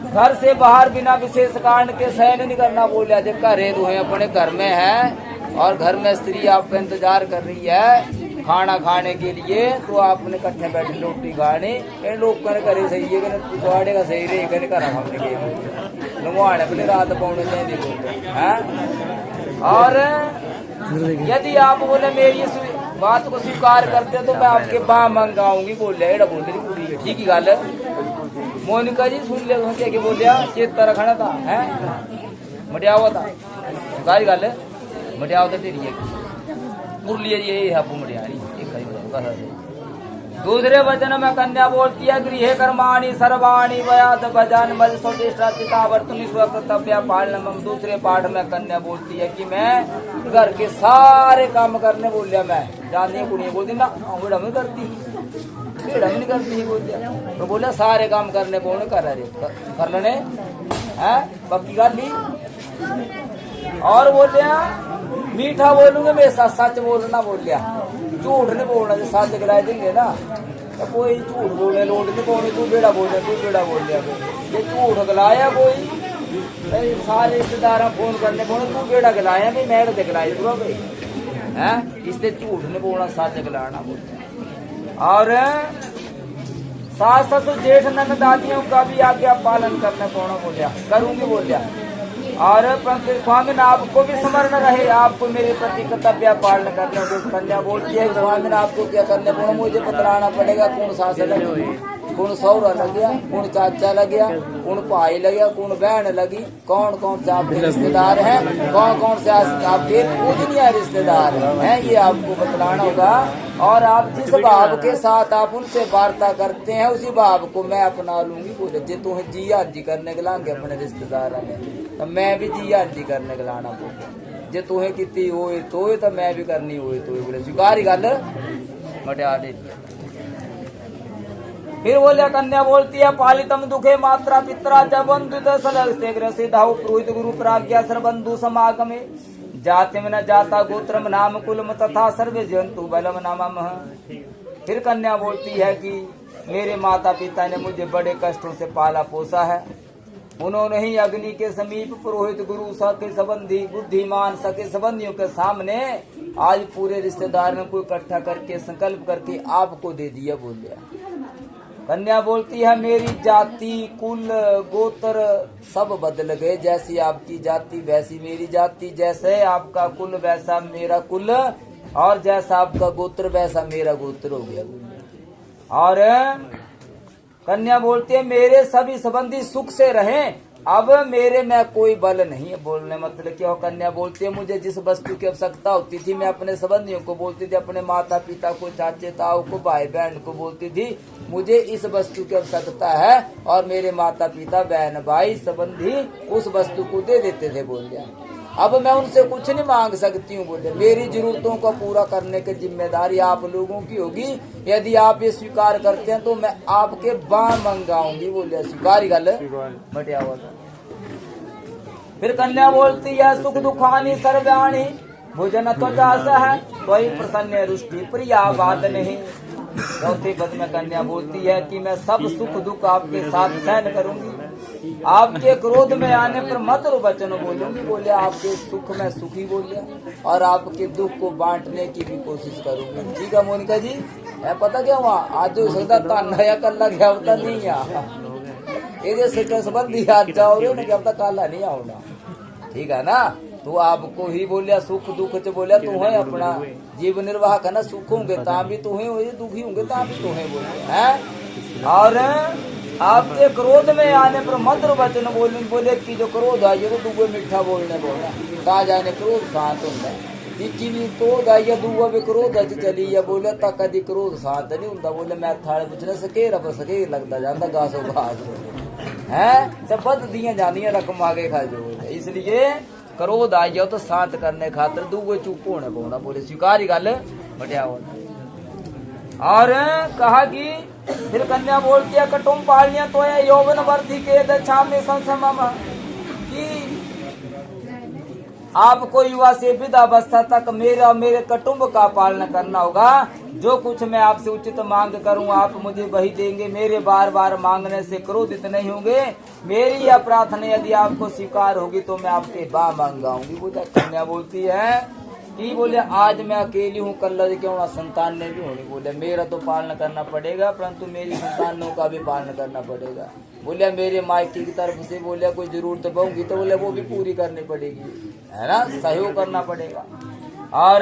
घर से बाहर बिना विशेष कारण के शयन नहीं करना बोलिया। जब घरे दुहे अपने घर में है और घर में स्त्री आपका इंतजार कर रही है खाना खाने के लिए, तो आपने इकट्ठे बैठे रोटी खानी। इन लोग करे सही है पिछवाड़े का सही रहे कहने घर खाने के नंगवाने अपने रात पौने चाहिए बोलते हैं। और यदि आप बोले मेरी बात को स्वीकार करते तो मैं आपके बाँ मंगाऊंगी बोले। एड़ा बोल रही कुड़ी है ठीक ही गल मोनिका जी सुन लिया सोचे कि बोलिया चेता रखना था है मटियावा था सारी गल मटियावा तो तेरी है मुरलिया जी यही है आपको मटियारी। दूसरे वचन में कन्या बोलती है गृह कर्माणी सर्वाणी वयाद भजन मज स्वदेष्टावर्तुनि स्वकर्तव्य पालनम। दूसरे पाठ में कन्या बोलती है कि मैं घर के सारे काम करने बोल लिया। मैं जानती है कुड़िया बोलती ना बेड़ा में करती बेड़ा में नहीं करती बोल दिया तो बोला सारे काम करने बोलने कर लेने है पक्की गल ली। और बोलिया मीठा बोलूंगे मैं सच बोलना बोलिया झूठ नहीं बोलना। जो सच गिराए देंगे ना तो कोई झूठ बोलने लोट नहीं पानी तू बेड़ा बोल लिया। ये झूठ गिलाया कोई सारे रिश्तेदार फोन करने तू बेड़ा गिलाया भी मैं तो गिलाई दूंगा भाई है इससे झूठ नहीं बोलना सच गिलाना बोलते। और सास ससुर जेठ नन दादियों का भी आज्ञा पालन करने पौना बोलिया करूंगी बोलिया। और स्वामी आपको भी स्मरण रहे आपको मेरे प्रति कर्तव्य पालन करने को कन्या बोलती है स्वामी आपको क्या करने को मुझे बतलाना पड़ेगा कौन सास लगी कौन सौरा लग गया कौन चाचा लग गया कौन भाई लग गया कौन बहन लगी कौन कौन से आपके रिश्तेदार हैं कौन से आपके पूजनीय रिश्तेदार हैं ये आपको बतलाना होगा। और आप जिस भाव के साथ आप उनसे वार्ता करते हैं उसी भाव को मैं अपना लूंगी बोले। जे तुम्हें जी हाजी करने के लाएंगे अपने रिश्तेदार में तो मैं भी जी हाजी करने के लाना बोले। जे तुम्हें कितनी होए तो मैं भी करनी होए तो बोले स्वीकार गल मटिया दे। फिर बोलिया कन्या बोलती है पालितम दुखे मात्रा पित्रा जब बंधु पुरोहित गुरु प्राज्ञा सर्वबंधु समागमे जाति में न जाता गोत्रम नाम कुलम तथा सर्वे जंतु बलम नाम। फिर कन्या बोलती है कि मेरे माता पिता ने मुझे बड़े कष्टों से पाला पोसा है। उन्होंने ही अग्नि के समीप पुरोहित गुरु सके संबंधी बुद्धिमान सके संबंधियों के सामने आज पूरे रिश्तेदार में कोई इकट्ठा करके संकल्प करके आपको दे दिया बोल दिया। कन्या बोलती है मेरी जाति कुल गोत्र सब बदल गए। जैसी आपकी जाति वैसी मेरी जाति जैसे आपका कुल वैसा मेरा कुल और जैसा आपका गोत्र वैसा मेरा गोत्र हो गया। और कन्या बोलती है मेरे सभी संबंधी सुख से रहें अब मेरे में कोई बल नहीं है। बोलने मतलब क्या हो कन्या बोलती है मुझे जिस वस्तु की आवश्यकता होती थी मैं अपने संबंधियों को बोलती थी अपने माता पिता को चाचे ताऊ को भाई बहन को बोलती थी मुझे इस वस्तु की आवश्यकता है और मेरे माता पिता बहन भाई संबंधी उस वस्तु को दे देते थे बोल दिया। अब मैं उनसे कुछ नहीं मांग सकती हूँ बोले। मेरी जरूरतों को पूरा करने की जिम्मेदारी आप लोगों की होगी। यदि आप ये स्वीकार करते हैं तो मैं आपके बाँ मंगाऊंगी बोले। स्वीकार गल मटिया हुआ था। फिर कन्या बोलती है सुख दुखानी सर्व्याणी भोजन त्वचा है कोई प्रसन्न रुष्टि प्रिया बात नहीं। चौथे पद में कन्या बोलती है कि मैं सब सुख दुख आपके साथ सहन करूंगी। आपके क्रोध में आने पर मधुर वचन बोलूंगी बोले। आपके सुख में सुखी बोलिया और आपके दुख को बांटने की भी कोशिश करूंगी। ठीक है मोनिका जी है पता क्या हुआ आज हो सकता था नया कल गया होता नहीं ये संबंधी आज जाओ रे क्या होता काला नहीं आओना। ठीक है ना तो आपको ही बोलिया सुख दुख च बोलिया तू है अपना जीवन निर्वाह करना सुख होंगे ता भी तू है दुखी होंगे ता भी तू है बोले है। और आपके क्रोध में आने पर मधुर वचन बोले कि जो क्रोध आइए तो दूगो मीठा बोलने बोला ता जाने क्रोध शांत होता है। क्रोध आइए दूगो भी क्रोध चली या बोले ता कभी क्रोध शांत नहीं होता बोले। मैं थाले पूछने सके रब सके लगता जाता घासो घास है सब बद दिया जानिया रकम आगे खा जो। इसलिए क्रोध आ जाओ तो शांत करने खातर दूगो चुप होने पौना बोले। स्वीकार गल बटिया होना। और कहा कि फिर कन्या बोलती है कटुम पालिया तो यौवन वर्धि के दछा में संसम कि आपको युवा से वृद्धावस्था तक मेरा मेरे कुटुंब का पालन करना होगा। जो कुछ मैं आपसे उचित मांग करूं आप मुझे वही देंगे। मेरे बार बार मांगने से क्रोधित नहीं होंगे। मेरी यह प्रार्थना यदि आपको स्वीकार होगी तो मैं आपके बाह मांगाऊंगी। बोला कन्या बोलती है कि बोले आज मैं अकेली हूँ, कल क्यों ना संतान ने भी होनी। बोले मेरा तो पालन करना पड़ेगा, परंतु मेरी संतानों का भी पालन करना पड़ेगा। बोले मेरे मायके की तरफ से बोले कोई जरूरत होगी तो बोले वो भी पूरी करनी पड़ेगी, है ना, सहयोग करना पड़ेगा। और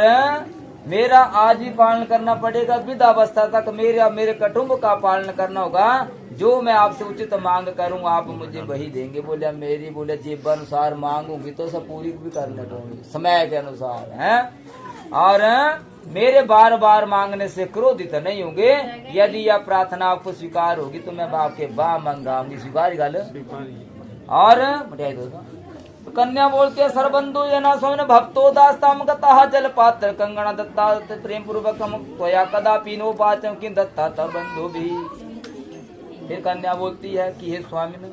मेरा आज भी पालन करना पड़ेगा, वृद्धावस्था तक मेरे कुटुंब का पालन करना होगा। जो मैं आपसे उचित मांग करूं आप मुझे वही देंगे। बोले मेरी बोले जेब अनुसार मांगूंगी तो सब पूरी भी करने पड़ेगी समय के अनुसार, है। और मेरे बार बार मांगने से क्रोधित नहीं होंगे। यदि यह प्रार्थना आपको स्वीकार होगी तो मैं आपके बाह मांगाऊंगी। स्वीकार गल। और कन्या बोलती है सरबंधु ये ना सोन भक्तो दास्ताम गता जल पात्र कंगना दत्ता प्रेम पूर्वक त्वया कदापि नो पाचम की दत्ता तब बंधु भी। फिर कन्या बोलती है कि हे स्वामी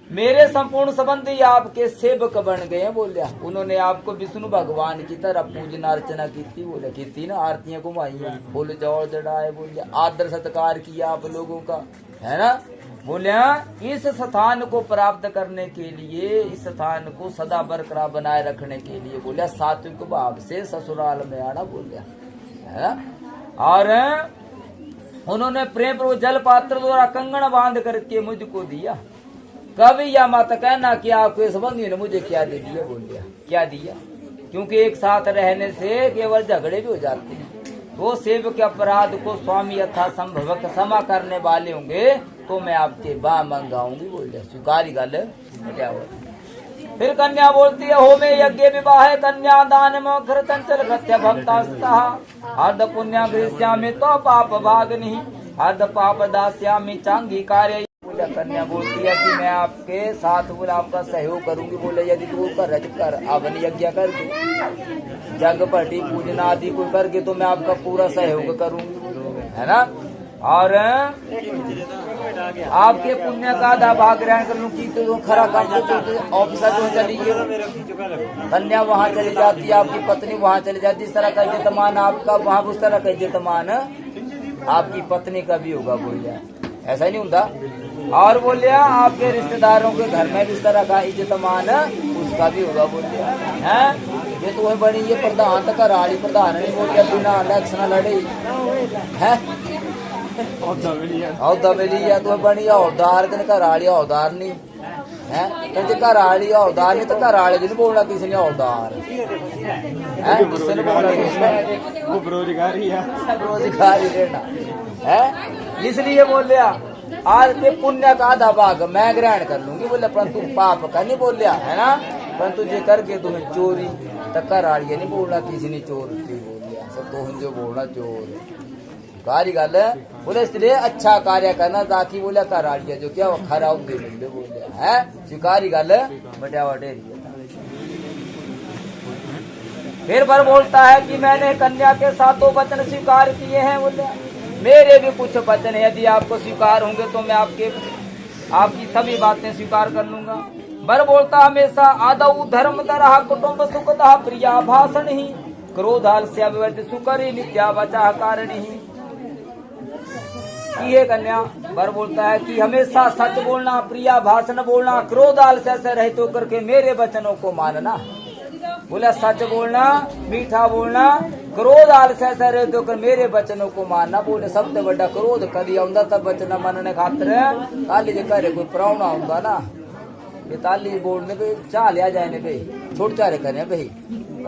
मेरे संपूर्ण संबंधी आपके सेवक बन गए हैं। बोलिया उन्होंने आपको विष्णु भगवान की तरह पूजना अर्चना की थी। बोले की थी ना, आरतियां घुमाई, फूल जौड़ चढ़ाए, बोलिया आदर सत्कार किया आप लोगों का, है ना। बोलिया इस स्थान को प्राप्त करने के लिए, इस स्थान को सदा बरकरार बनाए रखने के लिए बोलिया सात्विक भाव से ससुराल में आना। बोलिया है ना। और उन्होंने प्रेम पूर्वक जल पात्र द्वारा कंगन बांध करके मुझको दिया। कभी या मत कहना कि आपके संबंधी ने मुझे क्या दे दिया। बोलिया क्या दिया, क्योंकि एक साथ रहने से केवल झगड़े भी हो जाते हैं। वो सेवक के अपराध को स्वामी यथा संभव क्षमा करने वाले होंगे तो मैं आपके बाह मंगाऊंगी। बोलिया स्वीकारी गल। क्या हो। फिर कन्या बोलती है हो में यज्ञ विवाह कन्या दान मोखर चंचल कृत्य भक्ता अर्ध पुण्य गृह्यामि तो पाप भाग नहीं अर्ध पाप दास्यामि चांगी कार्य। बोला कन्या बोलती है कि मैं आपके साथ बोला आपका सहयोग करूंगी। बोले यदि तू कर अवन यज्ञ करके जग पटी पूजना आदि को करके तो मैं आपका पूरा सहयोग करूंगी, है ना। और आपके पुण्य का आधा भाग ग्रहण कर लूँ की तो खरा काम ऑफिसर जो चली गई कन्या वहाँ चली जाती है, आपकी पत्नी वहाँ चली जाती। इस तरह का इज्जतमान आपका वहाँ उस तरह का इज्जतमान आपकी पत्नी का भी होगा। बोलिया ऐसा ही नहीं होता। और बोलिया आपके रिश्तेदारों के घर में भी इस तरह का इज्जतमान उसका भी होगा। बोलिया है ये तो बड़ी ये प्रधान तक राड़ी प्रधान नहीं। बोलिया बिना इलेक्शन लड़े है औदा मिली तो बनी औदार घर आली औदार नहीं है। कहते घर आली औदार नहीं तो घर आले नहीं बोलना किसी ने औदार है, किसी ने बोलना किसने बेरोजगारी रहना है। इसलिए बोलिया आज के पुण्य का आधा भाग मैं ग्रहण कर लूंगी। बोले परंतु पाप का नहीं बोलिया, है ना। परंतु जे करके तुम्हें चोरी तो घर आलिए नहीं बोलना किसी ने चोर थी। बोलिया सब तो जो बोलना चोर कारी गल है। बोले इसलिए अच्छा कार्य करना ताकि बोले कर आलिया जो क्या खरा दे बंदे बोले है स्वीकारी गल बटिया वटेरी। फिर पर बोलता है कि मैंने कन्या के सातों वचन स्वीकार किए हैं। बोले मेरे भी कुछ वचन यदि आपको स्वीकार होंगे तो मैं आपकी सभी बातें स्वीकार कर लूंगा। बर बोलता हमेशा आदौ धर्म तरह कुटुंब सुखदा प्रिया भाषण ही क्रोधाल से सुकरी नित्या बचा कारण ही। ये कन्या बर बोलता है कि हमेशा सच बोलना, प्रिया भाषण बोलना, क्रोध आलस्य से रहित होकर के मेरे वचनों को मानना। बोला सच बोलना, मीठा बोलना, क्रोध आलस्य से रहित होकर मेरे वचनों को मानना। बोले सबसे बड़ा क्रोध कदी आंदा तब वचन मानने खातर ताली जे करे कोई प्रावना आंदा ना ये ताली बोलने पे चाह लिया जाने पे छोट चारे करे भाई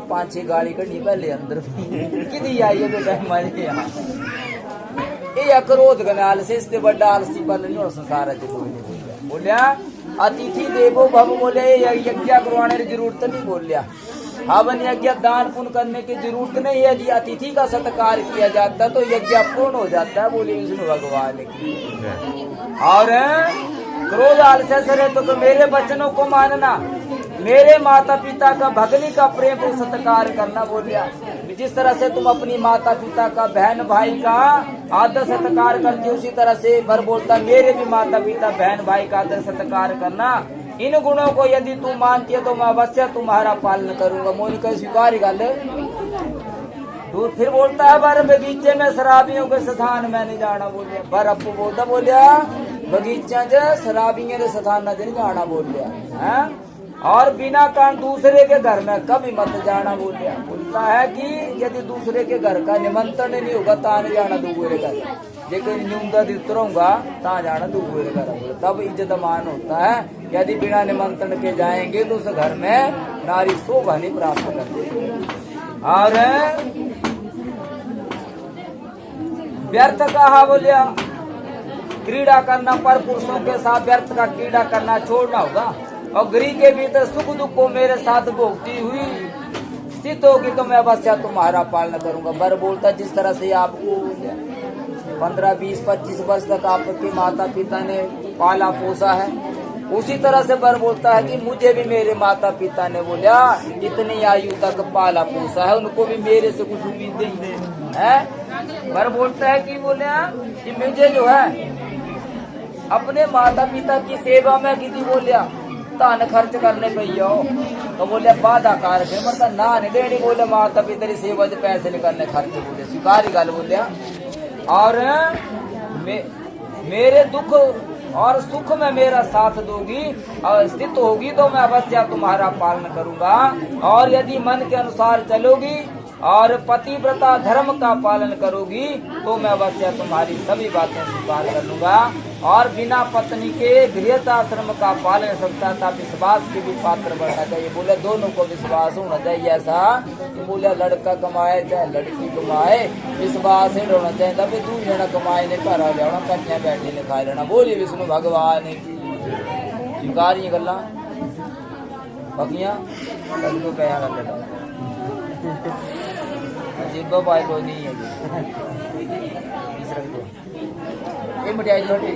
5-6 गाड़ी करनी पहले अंदर कि आई है बेटा हमारे यहाँ ये क्रोध गनाल से इससे बड़ा आलसी बन नहीं और संसार है। बोलिया अतिथि देवो भव। बोले यज्ञ करवाने की जरूरत नहीं। बोलिया हवन यज्ञ दान पुण्य करने की जरूरत नहीं। यदि अतिथि का सत्कार किया जाता तो यज्ञ पूर्ण हो जाता है। बोले विष्णु भगवान की। और क्रोध आलस्य से तो मेरे वचनों को मानना, मेरे माता पिता का भगनी का प्रेम और सत्कार करना। बोलिया जिस तरह से तुम अपनी माता पिता का बहन भाई का आदर सत्कार करते उसी तरह से बर बोलता मेरे भी माता पिता बहन भाई का आदर सत्कार करना। इन गुणों को यदि तू मानती है तो मैं अवश्य तुम्हारा पालन करूंगा। मोनी का स्वीकार गल। तो फिर बोलता है बर बगीचे में शराबियों के स्थान में नहीं जाना बोलिया। बर अपू बोलता बोलिया बगीचा च शराबियों के स्थान न नहीं जाना बोलिया है। और बिना कारण दूसरे के घर में कभी मत जाना बोलिया। बोलता है कि यदि दूसरे के घर का निमंत्रण नहीं होगा ता नहीं जाना दूसरे घर। जेकर न्यूनता उतरूंगा ता जाना दूसरे घर। तब इज्जत मान होता है। यदि बिना निमंत्रण के जाएंगे तो उस घर में नारी शोभा नहीं प्राप्त करती। और व्यर्थ कहा बोलिया क्रीड़ा करना पर पुरुषों के साथ व्यर्थ का क्रीड़ा करना छोड़ना होगा। और गृह के भीतर सुख दुख को मेरे साथ भोगती हुई स्थित होगी तो मैं अवश्य तुम्हारा पालन करूंगा। बर बोलता जिस तरह से आपको 15, 20, 25 वर्ष तक आपके माता पिता ने पाला पोसा है, उसी तरह से बर बोलता है कि मुझे भी मेरे माता पिता ने बोला इतनी आयु तक पाला पोसा है, उनको भी मेरे से कुछ उम्मीदें है। बर बोलता है कि बोले कि मुझे जो है अपने माता पिता की सेवा में किसी बोलिया धन खर्च करने पे जाओ तो बोले बाधा कार के मतलब ना नहीं देनी। बोले माता पिता की सेवा से पैसे नहीं करने खर्च बोले स्वीकार गल बोले। और मेरे दुख और सुख में मेरा साथ दोगी और स्थित होगी तो मैं अवश्य तुम्हारा पालन करूंगा। और यदि मन के अनुसार चलोगी और पतिव्रता धर्म का पालन करोगी तो मैं अवश्य तुम्हारी सभी बातें स्वीकार कर लूंगा। और बिना पत्नी के गृहस्थाश्रम का पालन सकता था विश्वास के भी पात्र बनना चाहिए। बोले दोनों को विश्वास होना चाहिए। ऐसा कि बोले लड़का कमाए चाहे लड़की कमाए विश्वास ही होना चाहिए। तभी तू जना कमाए ने घर आ जाना कन्या बैठी ने खा लेना। बोली विष्णु भगवान की स्वीकार ये गल्ला बकिया को कया कर लेता जिब्बा पाए कोई नहीं है। ये मिठाई छोटी